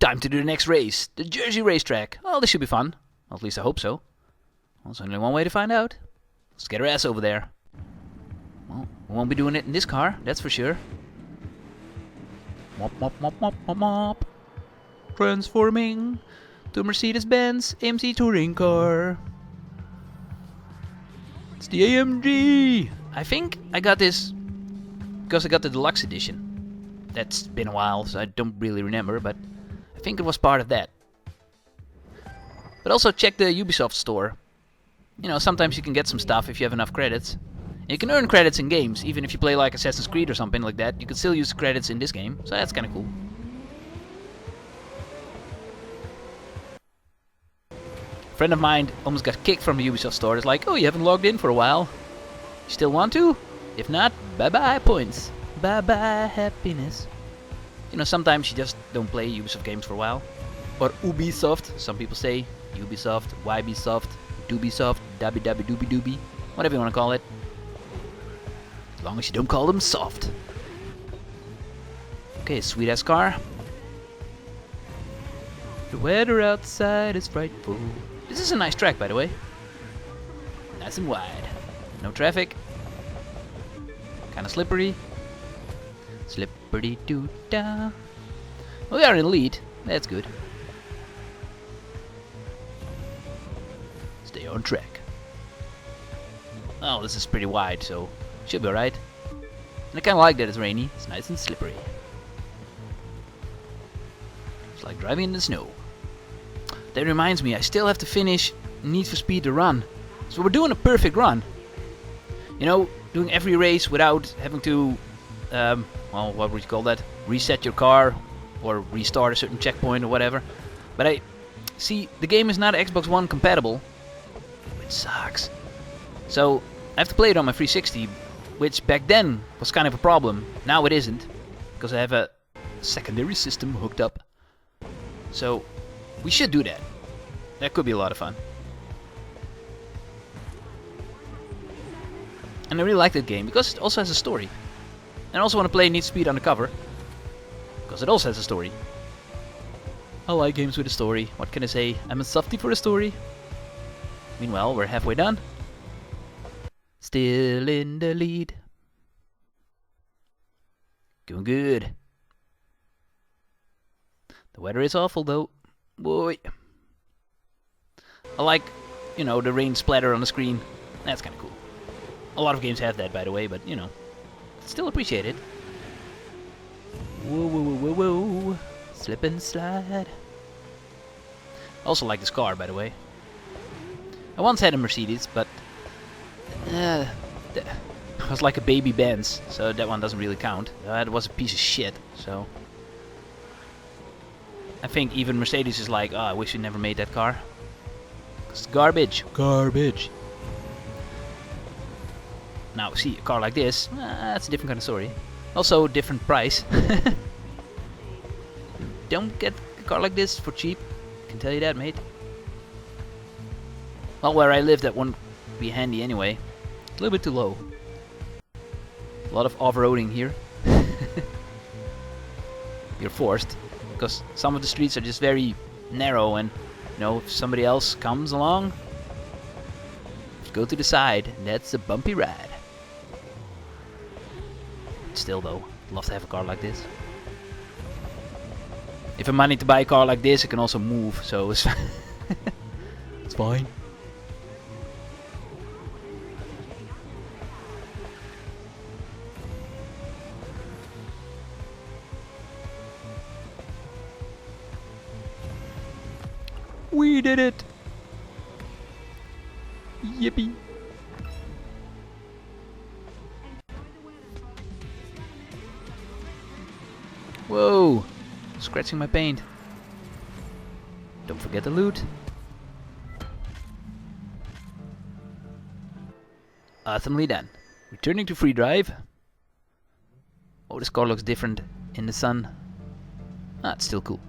Time to do the next race. The Jersey racetrack. Oh, this should be fun. Well, at least I hope so. Well, there's only one way to find out. Let's get our ass over there. Well, we won't be doing it in this car, that's for sure. Mop, mop, mop, mop, mop, mop. Transforming to Mercedes-Benz AMC touring car. It's the AMG. I think I got this because I got the deluxe edition. That's been a while, so I don't really remember, but I think it was part of that. But also check the Ubisoft store. You know, sometimes you can get some stuff if you have enough credits. And you can earn credits in games, even if you play like Assassin's Creed or something like that. You can still use credits in this game, so that's kind of cool. A friend of mine almost got kicked from the Ubisoft store. It's like, oh, you haven't logged in for a while. You still want to? If not, bye-bye points. Bye-bye happiness. You know, sometimes you just don't play Ubisoft games for a while. Or Ubisoft, some people say. Ubisoft, YBsoft, Dubisoft, Dubby, whatever you want to call it. As long as you don't call them soft. Okay, sweet ass car. The weather outside is frightful. This is a nice track, by the way. Nice and wide. No traffic. Kinda slippery. Slippery doo da. Well, we are in the lead. That's good. Stay on track. Oh, this is pretty wide, so should be alright. And I kinda like that it's rainy. It's nice and slippery. It's like driving in the snow. That reminds me, I still have to finish Need for Speed the run. So we're doing a perfect run. You know, doing every race without having to, well, what would you call that? Reset your car or restart a certain checkpoint or whatever. But I see the game is not Xbox One compatible, which sucks. So I have to play it on my 360, which back then was kind of a problem. Now it isn't, because I have a secondary system hooked up. So we should do that. That could be a lot of fun. And I really like that game because it also has a story. And I also want to play Need for Speed Undercover because it also has a story. I like games with a story. What can I say? I'm a softie for a story. Meanwhile, we're halfway done. Still in the lead. Going good. The weather is awful though. Boy. I like, you know, the rain splatter on the screen. That's kind of cool. A lot of games have that, by the way, but, you know, still appreciate it. Whoa, whoa, whoa, whoa, whoa. Slip and slide. I also like this car, by the way. I once had a Mercedes, but it was like a baby Benz, so that one doesn't really count. It was a piece of shit, so I think even Mercedes is like, oh, I wish you never made that car. It's garbage. Garbage. Now, see, a car like this, that's a different kind of story. Also, different price. Don't get a car like this for cheap. I can tell you that, mate. Well, where I live, that won't be handy anyway. It's a little bit too low. A lot of off-roading here. You're forced, because some of the streets are just very narrow, and you know, if somebody else comes along, go to the side. That's a bumpy ride. Still though, I'd love to have a car like this. If I'm money to buy a car like this, I can also move, so it's it's fine. We did it! Yippee! Whoa! Scratching my paint. Don't forget the loot. Awesomely done. Returning to free drive. Oh, this car looks different in the sun. Ah, it's still cool.